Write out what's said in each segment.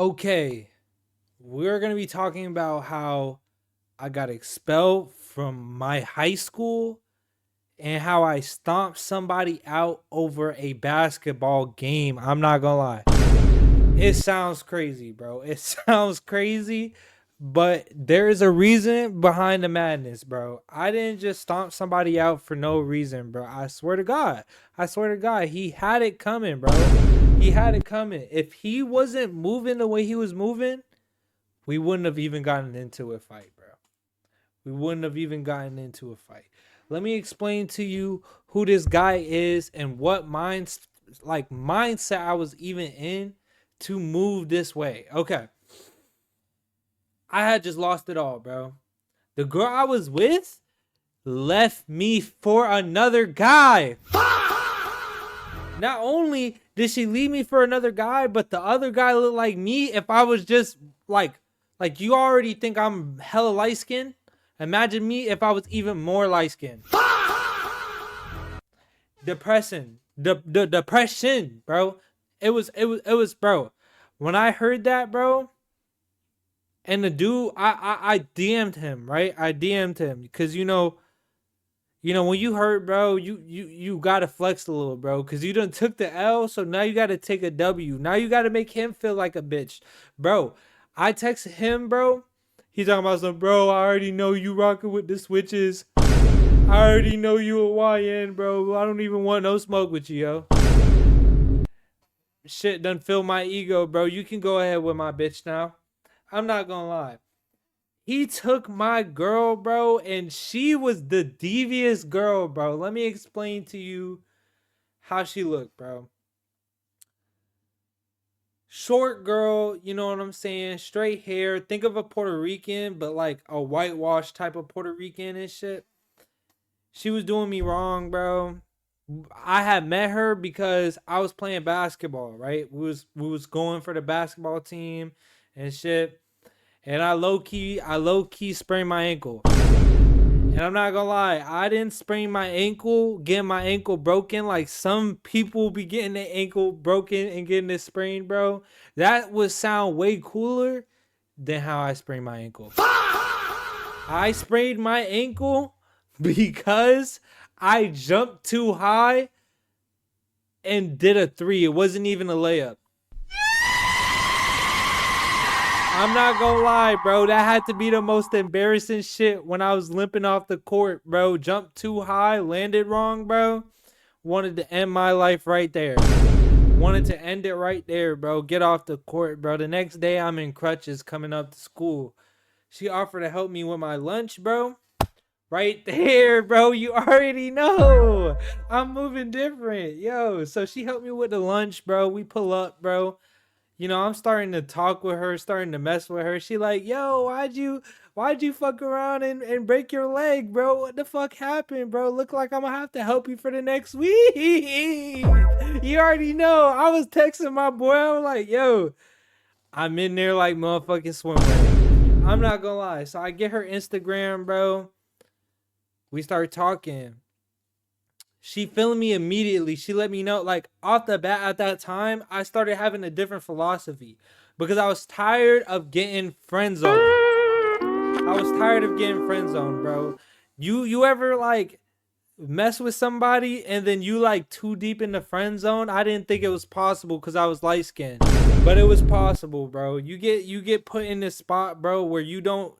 Okay, we're going to be talking about how I got expelled from my high school and how I stomped somebody out over a basketball game. I'm not going to lie. It sounds crazy, bro. It sounds crazy, but there is a reason behind the madness, bro. I didn't just stomp somebody out for no reason, bro. I swear to God. I swear to God. He had it coming, bro. He had it coming. If he wasn't moving the way he was moving, we wouldn't have even gotten into a fight, bro. We wouldn't have even gotten into a fight. Let me explain to you who this guy is and what mindset I was even in to move this way. Okay. I had just lost it all, bro. The girl I was with left me for another guy. Not only did she leave me for another guy, but the other guy looked like me if I was just like you already think I'm hella light skinned. Imagine me if I was even more light skinned. Depression. The depression, bro. It was bro. When I heard that, bro, and the dude, I DM'd him, right? I DM'd him because when you hurt, bro, you gotta flex a little, bro, because you done took the L, so now you gotta take a W. Now you gotta make him feel like a bitch, bro. I texted him, bro. He talking about some, bro. I already know you rocking with the switches. I already know you a YN, bro. I don't even want no smoke with you, yo. Shit done fill my ego, bro. You can go ahead with my bitch now. I'm not gonna lie. He took my girl, bro, and she was the devious girl, bro. Let me explain to you how she looked, bro. Short girl, you know what I'm saying? Straight hair. Think of a Puerto Rican, but like a whitewash type of Puerto Rican and shit. She was doing me wrong, bro. I had met her because I was playing basketball, right? We was going for the basketball team and shit. And I low key sprained my ankle. And I'm not gonna lie, I didn't sprain my ankle, get my ankle broken like some people be getting their ankle broken and getting it sprained, bro. That would sound way cooler than how I sprained my ankle. I sprained my ankle because I jumped too high and did a three. It wasn't even a layup. I'm not gonna lie, bro. That had to be the most embarrassing shit when I was limping off the court, bro. Jumped too high, landed wrong, bro. Wanted to end my life right there. Wanted to end it right there, bro. Get off the court, bro. The next day, I'm in crutches coming up to school. She offered to help me with my lunch, bro. Right there, bro. You already know. I'm moving different. Yo, so she helped me with the lunch, bro. We pull up, bro. I'm starting to talk with her, starting to mess with her. She like, yo, why'd you fuck around and break your leg, bro? What the fuck happened, bro? Look like I'm gonna have to help you for the next week. You already know. I was texting my boy. I was like, yo, I'm in there like motherfucking swimwear. I'm not gonna lie. So I get her Instagram, bro. We start talking. She feeling me immediately. She let me know, like, off the bat at that time, I started having a different philosophy because I was tired of getting friend zoned. I was tired of getting friend zoned, bro. You ever like mess with somebody and then you like too deep in the friend zone? I didn't think it was possible because I was light skinned, but it was possible, bro. You get put in this spot, bro, where you don't,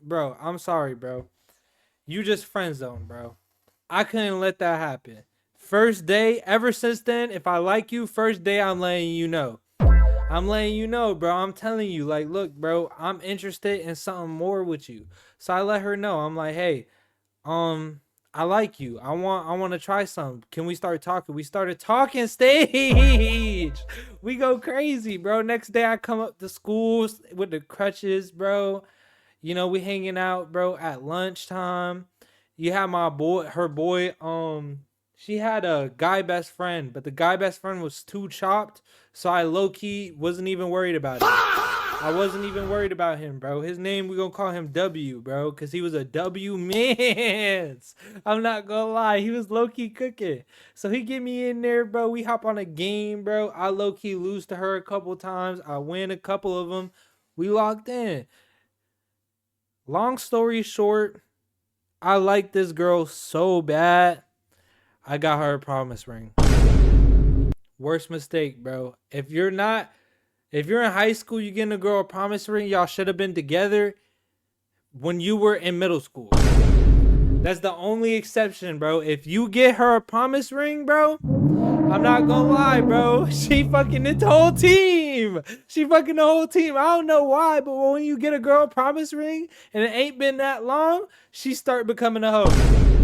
bro. I'm sorry, bro. You just friend zone, bro. I couldn't let that happen. First day, ever since then, if I like you, first day I'm letting you know. I'm letting you know, bro. I'm telling you, like, look, bro, I'm interested in something more with you. So I let her know. I'm like, hey, I like you. I want to try something. Can we start talking? We started talking stage. We go crazy, bro. Next day I come up to school with the crutches, bro. We hanging out, bro, at lunchtime. You have my boy, her boy, she had a guy best friend, but the guy best friend was too chopped, so I low key wasn't even worried about it. I wasn't even worried about him, bro. His name, we gonna call him W, bro, because he was a W mans. I'm not gonna lie. He was low-key cooking. So he get me in there, bro. We hop on a game, bro. I low-key lose to her a couple times. I win a couple of them. We locked in. Long story short, I like this girl so bad. I got her a promise ring. Worst mistake, bro. If you're in high school, you getting a girl a promise ring, y'all should have been together when you were in middle school. That's the only exception, bro. If you get her a promise ring, bro, I'm not gonna lie, bro. She fucking the whole team. She fucking the whole team. I don't know why, but when you get a girl a promise ring and it ain't been that long, she start becoming a hoe.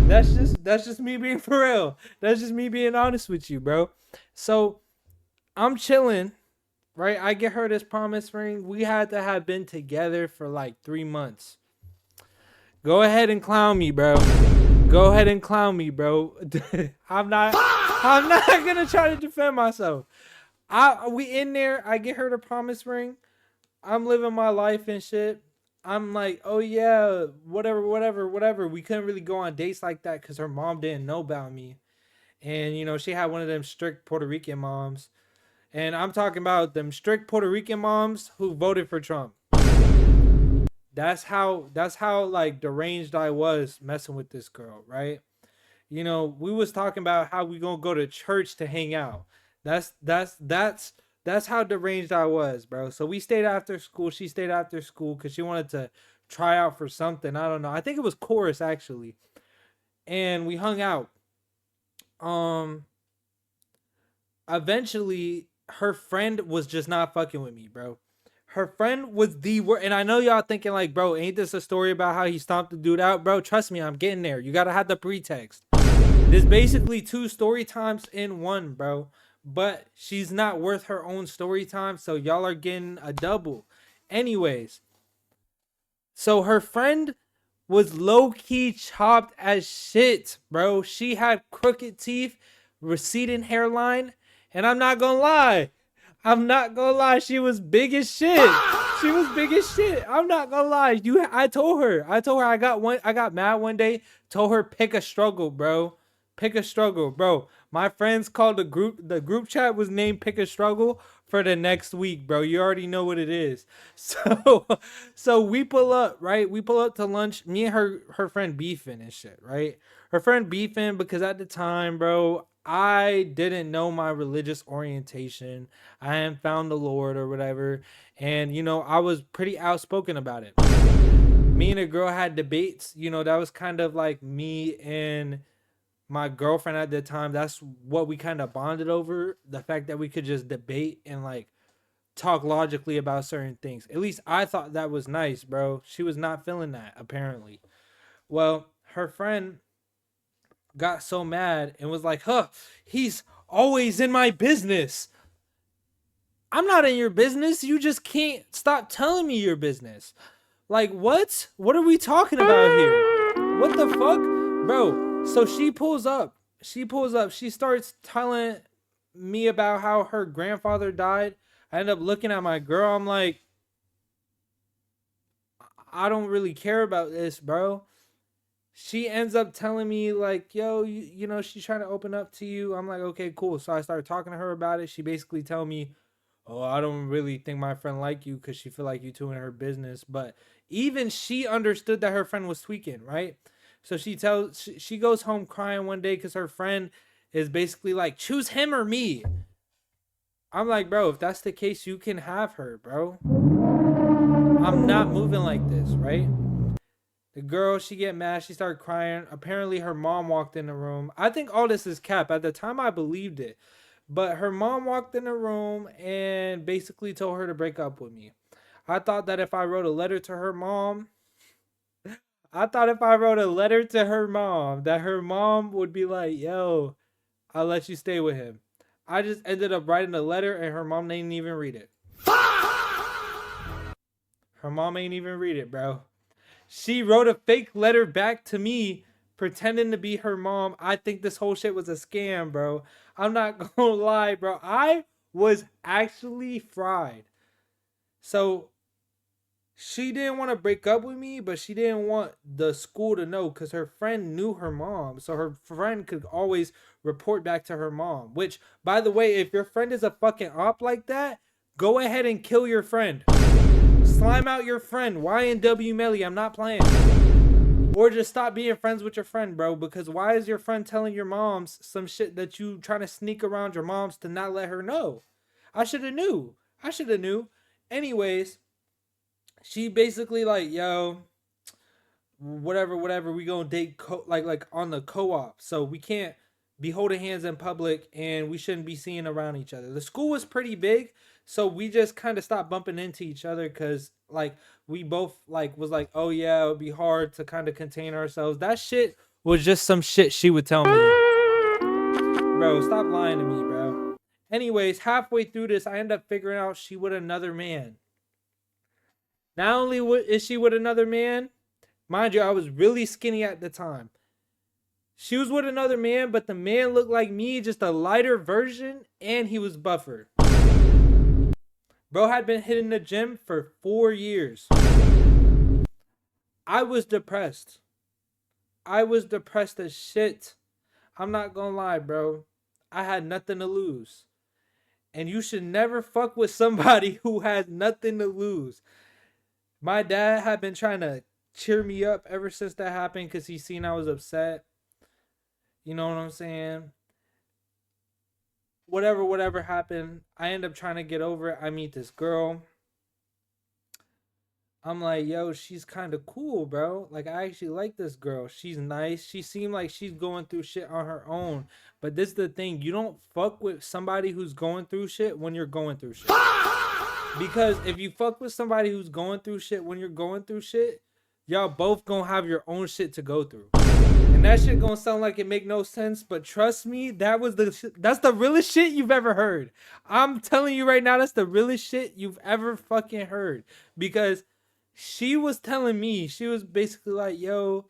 That's just me being for real. That's just me being honest with you, bro. So I'm chilling, right? I get her this promise ring. We had to have been together for like 3 months. Go ahead and clown me, bro. Go ahead and clown me, bro. I'm not gonna try to defend myself. We in there, I get her the promise ring. I'm living my life and shit. I'm like, oh yeah, whatever, whatever, whatever. We couldn't really go on dates like that because her mom didn't know about me. And she had one of them strict Puerto Rican moms. And I'm talking about them strict Puerto Rican moms who voted for Trump. That's how like deranged I was messing with this girl, right? We was talking about how we gonna go to church to hang out. That's how deranged I was, bro. So we stayed after school. She stayed after school because she wanted to try out for something. I don't know. I think it was chorus actually. And we hung out. Um Eventually her friend was just not fucking with me, bro. Her friend was the worst. And I know y'all thinking like, bro, ain't this a story about how he stomped the dude out? Bro, trust me, I'm getting there. You gotta have the pretext. There's basically two story times in one, bro. But she's not worth her own story time, so y'all are getting a double. Anyways, so her friend was low-key chopped as shit, bro. She had crooked teeth, receding hairline, and I'm not gonna lie. I'm not gonna lie, she was big as shit. She was big as shit. I'm not gonna lie. I told her. I got mad one day, told her pick a struggle, bro. Pick a struggle, bro. My friends called the group chat was named Pick a Struggle for the next week, bro. You already know what it is. So we pull up, right? We pull up to lunch. Me and her friend beefing and shit, right? Her friend beefing because at the time, bro, I didn't know my religious orientation. I hadn't found the Lord or whatever. And, I was pretty outspoken about it. Me and a girl had debates. That was kind of like me and my girlfriend at the time. That's what we kind of bonded over. The fact that we could just debate and like talk logically about certain things. At least I thought that was nice, bro. She was not feeling that, apparently. Well, her friend got so mad and was like, he's always in my business. I'm not in your business. You just can't stop telling me your business. Like, what? What are we talking about here? What the fuck? Bro, so she pulls up. She starts telling me about how her grandfather died. I end up looking at my girl. I'm like, I don't really care about this, bro. She ends up telling me like, yo, she's trying to open up to you. I'm like, okay, cool. So I started talking to her about it. She basically tell me, oh, I don't really think my friend like you because she feel like you two in her business. But even she understood that her friend was tweaking, right? So she goes home crying one day because her friend is basically like, choose him or me. I'm like, bro, if that's the case, you can have her, bro. I'm not moving like this, right? The girl, she get mad. She started crying. Apparently, her mom walked in the room. I think all this is cap. At the time, I believed it. But her mom walked in the room and basically told her to break up with me. I thought that if I wrote a letter to her mom, that her mom would be like, yo, I'll let you stay with him. I just ended up writing a letter and her mom didn't even read it. Her mom ain't even read it, bro. She wrote a fake letter back to me pretending to be her mom. I think this whole shit was a scam, bro. I'm not gonna lie, bro. I was actually fried. So She didn't want to break up with me, but she didn't want the school to know because her friend knew her mom. So her friend could always report back to her mom. Which, by the way, if your friend is a fucking op like that, go ahead and kill your friend. Slime out your friend. YNW Melly, I'm not playing. Or just stop being friends with your friend, bro. Because why is your friend telling your moms some shit that you trying to sneak around your moms to not let her know? I should have knew. I should have knew. Anyways, she basically like, yo, whatever, we gonna date like on the co-op, so we can't be holding hands in public and we shouldn't be seeing around each other. The school was pretty big, so we just kind of stopped bumping into each other because like we both like was like, oh yeah, it would be hard to kind of contain ourselves. That shit was just some shit she would tell me. Bro, stop lying to me, bro. Anyways, halfway through this, I end up figuring out she with another man. Not only is she with another man, mind you, I was really skinny at the time. She was with another man, but the man looked like me, just a lighter version, and he was buffer. Bro had been hitting the gym for 4 years. I was depressed. I was depressed as shit. I'm not gonna lie, bro. I had nothing to lose. And you should never fuck with somebody who has nothing to lose. My dad had been trying to cheer me up ever since that happened because he seen I was upset. You know what I'm saying? Whatever happened, I end up trying to get over it. I meet this girl. I'm like, yo, she's kind of cool, bro. Like, I actually like this girl. She's nice. She seemed like she's going through shit on her own. But this is the thing. You don't fuck with somebody who's going through shit when you're going through shit. Because if you fuck with somebody who's going through shit when you're going through shit, y'all both gonna have your own shit to go through. And that shit gonna sound like it make no sense, but trust me, that's the realest shit you've ever heard. I'm telling you right now, that's the realest shit you've ever fucking heard. Because she was telling me, she was basically like, yo,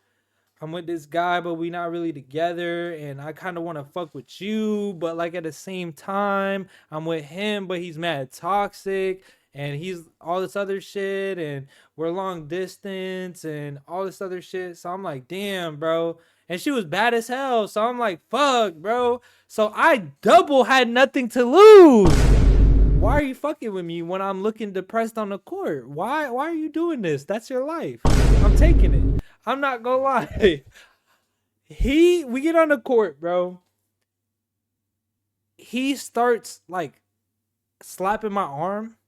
I'm with this guy, but we not really together, and I kind of want to fuck with you, but like at the same time, I'm with him, but he's mad toxic, and he's all this other shit, and we're long distance, and all this other shit. So I'm like, damn, bro. And she was bad as hell, so I'm like, fuck, bro. So I double had nothing to lose. Why are you fucking with me when I'm looking depressed on the court? Why are you doing this? That's your life. I'm taking it. I'm not gonna lie. We get on the court, bro. He starts like slapping my arm.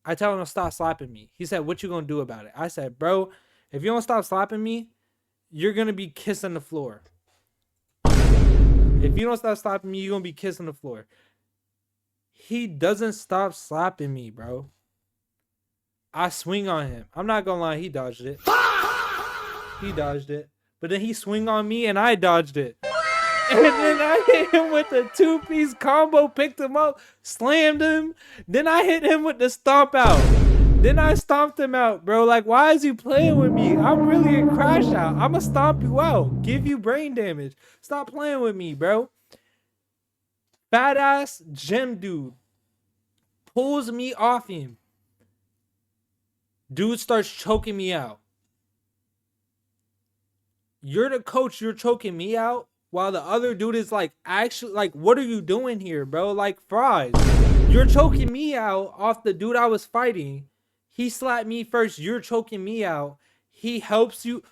I tell him to stop slapping me. He said, what you gonna do about it? I said, bro, if you don't stop slapping me, you're gonna be kissing the floor. If you don't stop slapping me, you're gonna be kissing the floor. He doesn't stop slapping me, bro. I swing on him. I'm not gonna lie, he dodged it. He dodged it. But then he swing on me and I dodged it. And then I hit him with the 2-piece combo, picked him up, slammed him. Then I hit him with the stomp out. Then I stomped him out, bro. Like, why is he playing with me? I'm really a crash out. I'ma stomp you out. Give you brain damage. Stop playing with me, bro. Fat ass gym dude pulls me off him. Dude starts choking me out. You're the coach, you're choking me out while the other dude is like, actually, like, what are you doing here, bro? Like, fries. You're choking me out off the dude I was fighting. He slapped me first. You're choking me out. He helps you.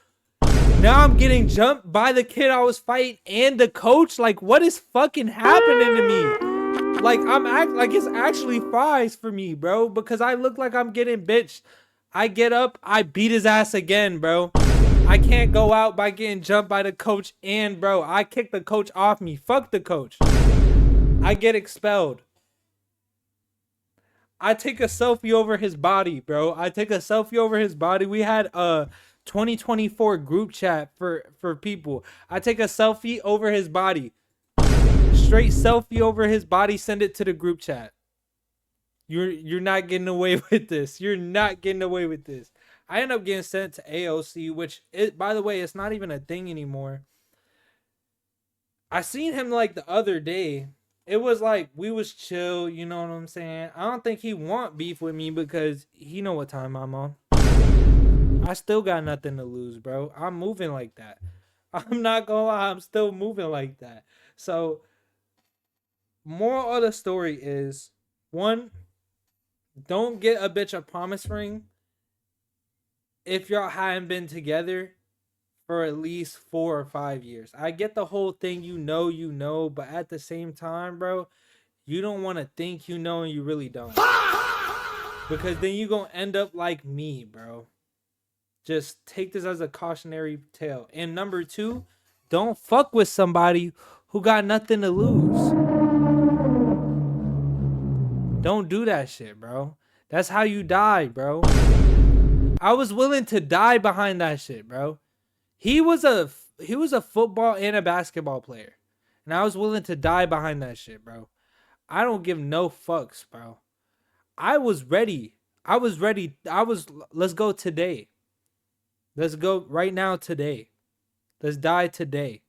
Now I'm getting jumped by the kid I was fighting and the coach. Like, what is fucking happening to me? Like, like it's actually fries for me, bro, because I look like I'm getting bitched. I get up, I beat his ass again, bro. I can't go out by getting jumped by the coach, and bro, I kick the coach off me. Fuck the coach. I get expelled. I take a selfie over his body, bro. I take a selfie over his body. We had a 2024 group chat for people. I take a selfie over his body. Straight selfie over his body, send it to the group chat. You're not getting away with this. You're not getting away with this. I end up getting sent to AOC, which, by the way, it's not even a thing anymore. I seen him like the other day. it was like we was chill, you know what I'm saying? I don't think he want beef with me because he know what time I'm on. I still got nothing to lose, bro. I'm moving like that. I'm not gonna lie, I'm still moving like that. So, moral of the story is one, don't get a bitch a promise ring if y'all hadn't been together for at least 4 or 5 years. I get the whole thing, you know, but at the same time, bro, you don't want to think you know and you really don't. Because then you gonna end up like me, bro. Just take this as a cautionary tale. And number two, don't fuck with somebody who got nothing to lose. Don't do that shit, bro. That's how you die, bro. I was willing to die behind that shit, bro. He was a football and a basketball player. And I was willing to die behind that shit, bro. I don't give no fucks, bro. I was ready. Let's go today. Let's go right now today. Let's die today.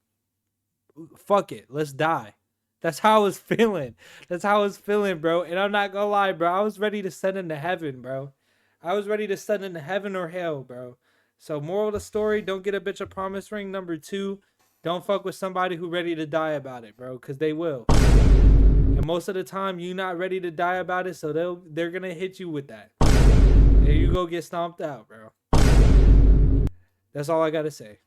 Fuck it. Let's die. That's how I was feeling. That's how I was feeling, bro. And I'm not gonna lie, bro. I was ready to send into heaven, bro. I was ready to send into heaven or hell, bro. So moral of the story, don't get a bitch a promise ring. Number two, don't fuck with somebody who ready to die about it, bro. Cause they will. And most of the time you not ready to die about it, so they're gonna hit you with that. There you go, get stomped out, bro. That's all I gotta say.